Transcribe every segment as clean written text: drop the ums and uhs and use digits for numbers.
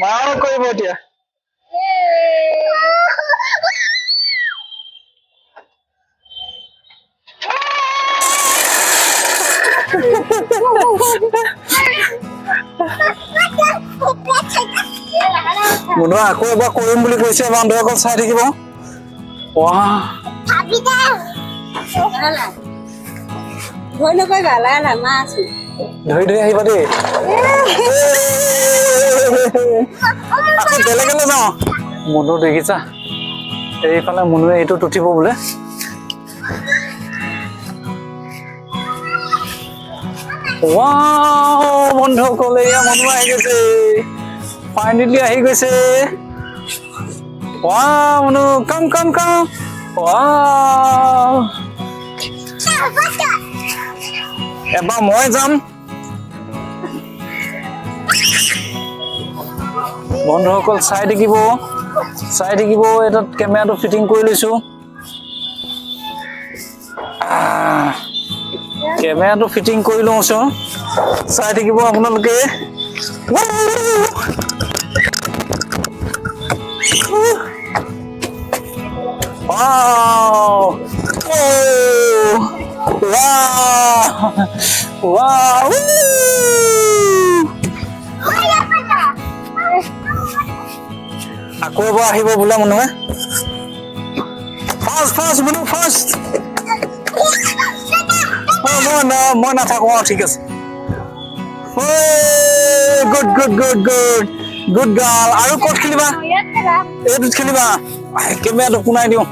মাও কৰিব এতিয়া মুনুৱা আকৌ এবাৰ কৰিম বুলি কৈছে বান্ধৱীসকল চাই থাকিব ধৰি ধৰি আহিবা দেই বেলেগলৈ যাওঁ মুনু দেখিছা এইফালে মুনুৱে এইটোত উঠিব বোলে বন্ধুসকল এয়া মুনু আহি গৈছে ফাইনেলি আহি গৈছে মুনু কাম কাম কাম এবাৰ মই যাম বন্ধুসকল চাই থাকিব এটাত কেমেৰাটো ফিটিং কৰি লৈছো কেমেৰাটো ফিটিং কৰি লওঁছো চাই থাকিব আপোনালোকে আকৌ এবাৰ আহিব বোলে মানুহে ফাৰ্ষ্ট মই নাথাকো ঠিক আছে good good good good good girl আৰু ক'ত খেলিবা এইটোত খেলিবা কেমেৰাটো শুনাই দিওঁ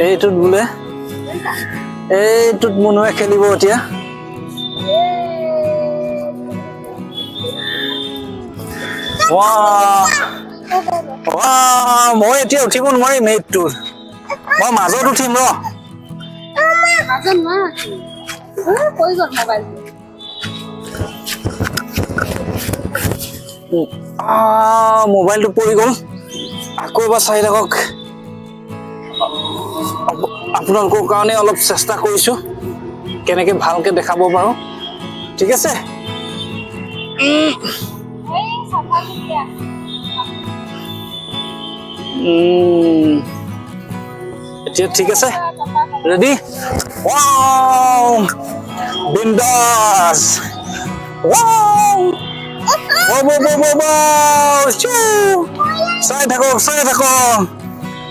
এইটোত বোলে এইটোত মুনুৱে খেলিব এতিয়া মই এতিয়া উঠিব নোৱাৰিম এইটোত মই মাজত উঠিম ৰ মোবাইলটো পৰি গ'ল আকৌ এবাৰ চাই থাকক আপোনালোকৰ কাৰণে অলপ চেষ্টা কৰিছো কেনেকে ভালকে দেখাব পাৰো ঠিক আছে এতিয়া ঠিক আছে ৰেডি বিন্দাস চাই থাকক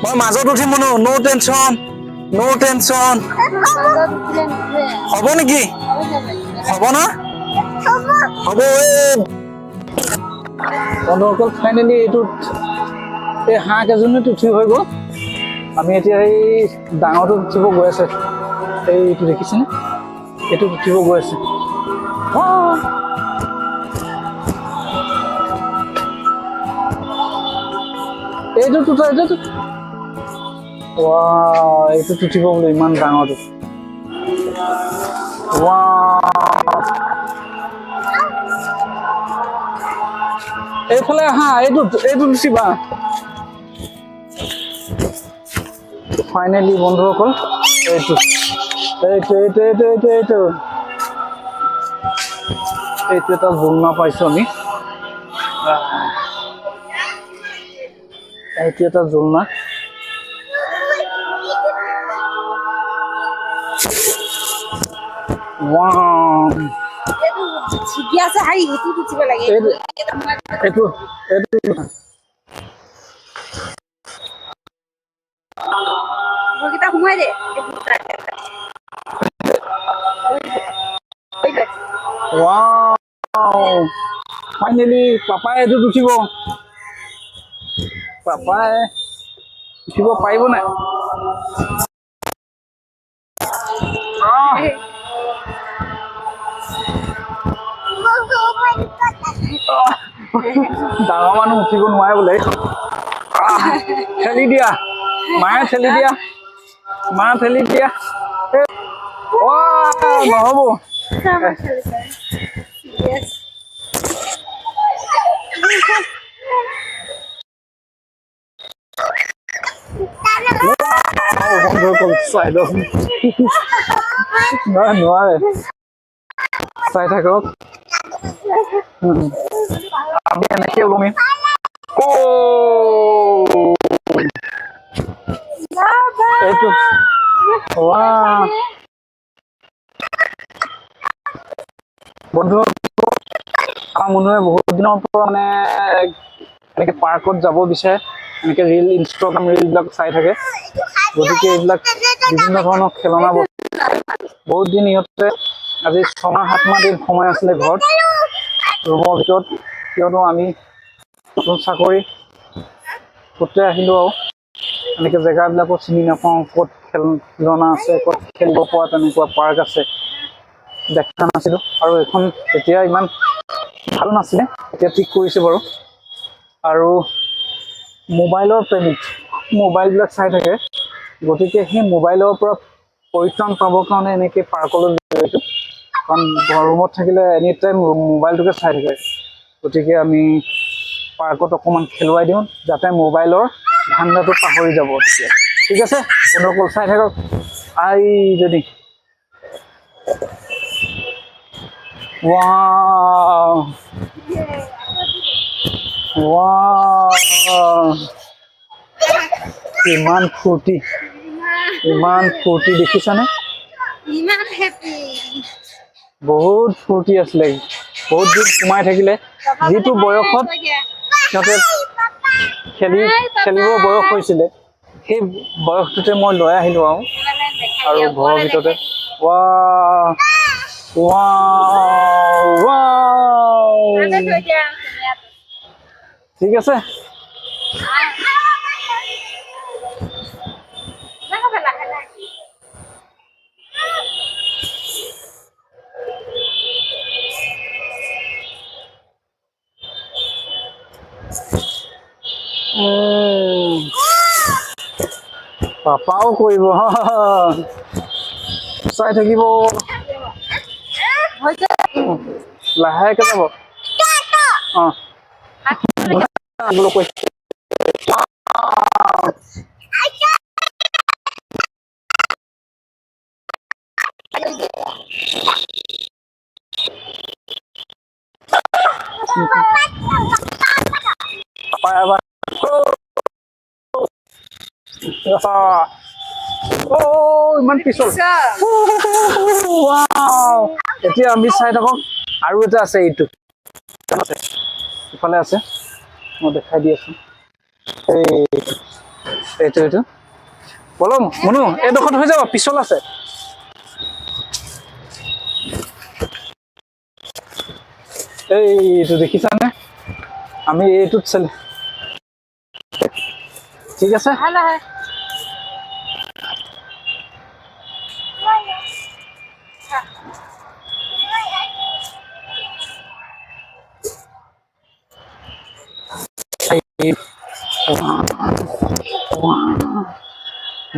মই মাজত উঠিম মনো নো টেনচন হ'ব নেকি হ'ব না হ'ব বন্ধুসকল ফাইনেলি এইটোত এই হাঁহ কেইজনীত উঠি হৈ গ'ল আমি এতিয়া এই ডাঙৰটোত উঠিব গৈ আছে এইটো দেখিছেনে এইটোত উঠিব গৈ আছে এইটোত উঠিব বোলে ইমান ডাঙৰটো এইফালে আহা এইটোত উঠিবা ফাইনেলি বন্ধুসকল এইটো এটা জোলনা পাইছো আমি এইটো এটা জোলনা সোমাই দে ফাইনেলি পাপাই এইটোত উঠিব পাপাই উঠিব পাৰিব নাই ডাঙৰ মানুহ উঠিব নোৱাৰে বোলে ঠেলি দিয়া মায়ে ঠেলি দিয়া নহ'ব চাই লওক নোৱাৰে চাই থাকক আমি এনেকে ওলমি এইটো বন্ধু আমাৰ মানুহে বহুত দিনৰ পৰা মানে এনেকে পাৰ্কত যাব বিচাৰে এনেকে ৰিল ইনষ্টাগ্ৰাম ৰিলবিলাক চাই থাকে গতিকে এইবিলাক বিভিন্ন ধৰণৰ খেলনা বহুত দিন ইহঁতে আজি 6-7 মাহ দিন সময় আছিলে ঘৰত ৰুমৰ ভিতৰত কিয়নো আমি নতুন চাকৰি সূত্ৰে আহিলোঁ আৰু এনেকে জেগাবিলাকো চিনি নাপাওঁ ক'ত খেলনা আছে ক'ত খেলিব পৰা তেনেকুৱা পাৰ্ক আছে দেখা নাছিলোঁ আৰু এখন তেতিয়া ইমান ভাল নাছিলে এতিয়া ঠিক কৰিছে বাৰু আৰু মোবাইলৰ প্ৰেমিক মোবাইলবিলাক চাই থাকে গতিকে সেই মোবাইলৰ পৰা পৰিত্ৰাণ পাবৰ কাৰণে এনেকৈ পাৰ্কলৈ গৈছোঁ কাৰণ ৰুমত থাকিলে এনি টাইম মোবাইলটোকে চাই থাকে গতিকে আমি পাৰ্কত অকণমান খেলুৱাই দিওঁ যাতে মোবাইলৰ ধান্দাটো পাহৰি যাব তেতিয়া ঠিক আছে বন্ধুসকল চাই থাকক যদি Wow! Wow! ইমান ফূৰ্তি দেখিছানে ইমান হেপি বহুত ফূৰ্তি আছিলে বহুত দিন সোমাই থাকিলে যিটো বয়সত সিহঁতে খেলিব বয়স হৈছিলে সেই বয়সটোতে মই লৈ আহিলোঁ আৰু ঘৰৰ ভিতৰতে ঠিক আছে পাপাও কৰিব চাই থাকিব লাহেকে যাব ইমান পিছল এতিয়া আমি চাই থাকক আৰু এটা আছে এইটো ইফালে আছে মই দেখাই দি আছো এইটো বলো মনু এইডোখৰত হৈ যাব পিছল আছে এইটো দেখিছানে আমি এইটোত চালি ঠিক আছে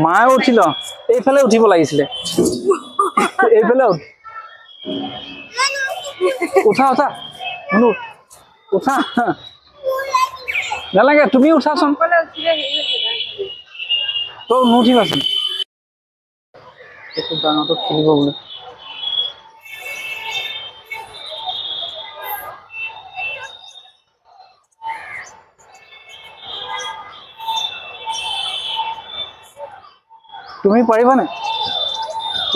মায়ে উঠিল এইফালে উঠিব লাগিছিলে এইফালে উঠা মনু উঠা নালাগে তুমি উঠাচোন তই নুঠিবাচোন এইটো ডাঙৰটো খেলিব বোলে তুমি পাৰিবানে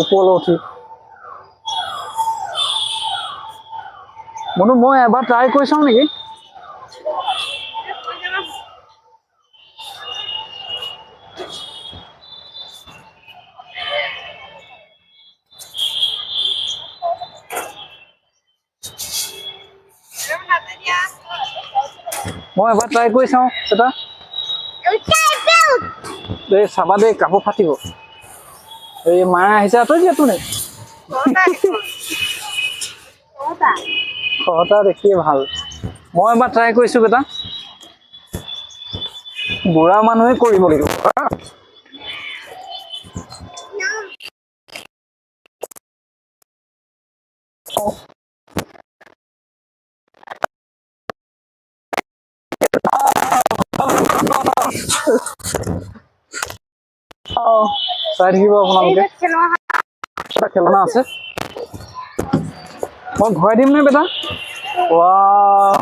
ওপৰলৈ উঠি মনু মই এবাৰ ট্ৰাই কৰি চাওঁ নেকি মই এবাৰ ট্ৰাই কৰি চাওঁ এটা এই চাবা দেই কাপোৰ ফাটিব এই মায়ে আহিছে তই যিহেতু নে খৰতা দেখিয়ে ভাল মই এবাৰ ট্ৰাই কৰিছোঁ বেটা বুঢ়া মানুহে কৰিব লাগিব চাই থাকিব আপোনালোকে এটা খেলনা আছে মই ঘূৰাই দিম নে বেটা ৱাও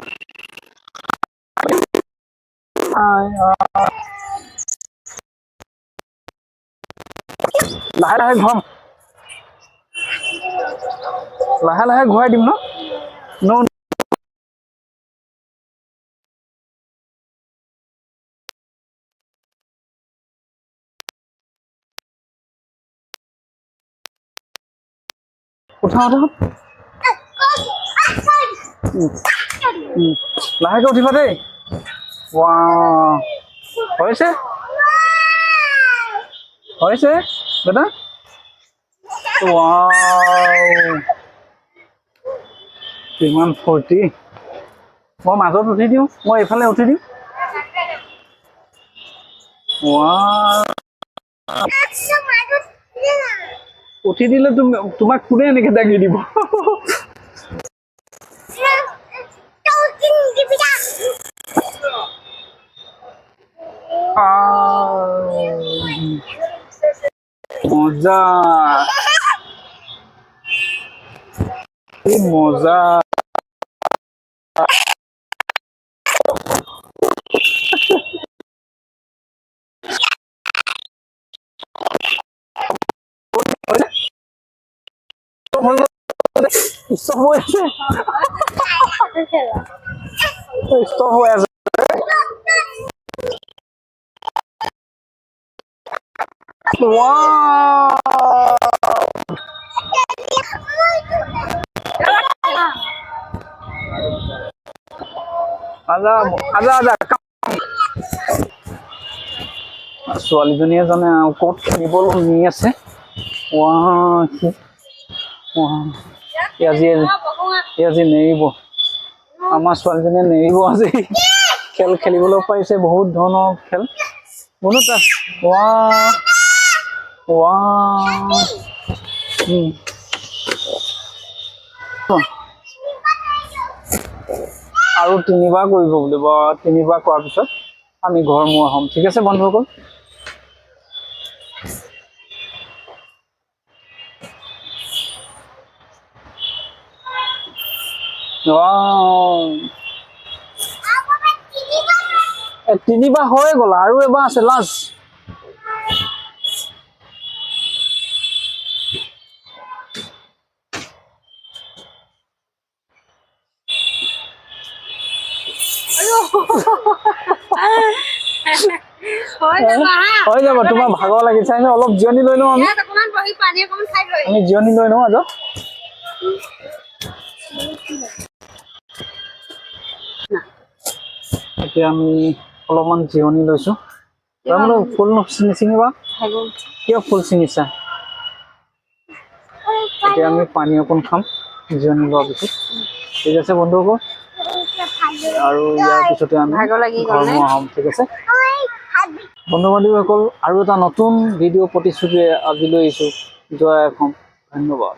লাহে লাহে ঘূৰাম লাহে লাহে ঘূৰাই দিম ন উঠা উঠা লাহেকে উঠিবা দেই ৱাও হৈছে হৈছে বেটা ৱাও কিমান ফূৰ্তি মই মাজত উঠি দিওঁ মই এইফালে উঠি দিওঁ ৱাও উঠি দিলে তোমাক কোনে এনেকে দাঙি দিব মজা কি মজা Stop হৈ আছে stop হৈ আছে wow আজা আজা আজা ছোৱালীজনীয়ে জানে ক'ত খেলিবলৈ নি আছে আজি নেৰিব আমাৰ ছোৱালীজনীয়ে নেৰিব আজি খেল খেলিবলৈ পাৰিছে বহুত ধৰণৰ খেল বহুত আৰু 3বাৰ কৰিব বুলিব 3বাৰ কৰাৰ পিছত আমি ঘৰ মুৱা হ'ম ঠিক আছে বন্ধুসকল তিনিবাৰ হৈ গ'ল আৰু এবাৰ আছে লাষ্ট হৈ যাব তোমাৰ ভাগৰ লাগিছে অলপ জিৰণি লৈ লওঁ আমি জিৰণি লৈ লওঁ আজ এতিয়া আমি অলপমান জিৰণি লৈছো ফুল নিচিঙিবা কিয় ফুল ছিঙিছা এতিয়া আমি পানী অকণ খাম জিৰণি লোৱাৰ পিছত ঠিক আছে বন্ধুসকল আৰু ইয়াৰ পিছতে আমি ঘৰ মুৱা হ'ম ঠিক আছে বন্ধু বান্ধৱীসকল আৰু এটা নতুন ভিডিঅ' প্ৰতিশ্ৰুতিৰে আজি লৈ আহিছোঁ জয় অসম ধন্যবাদ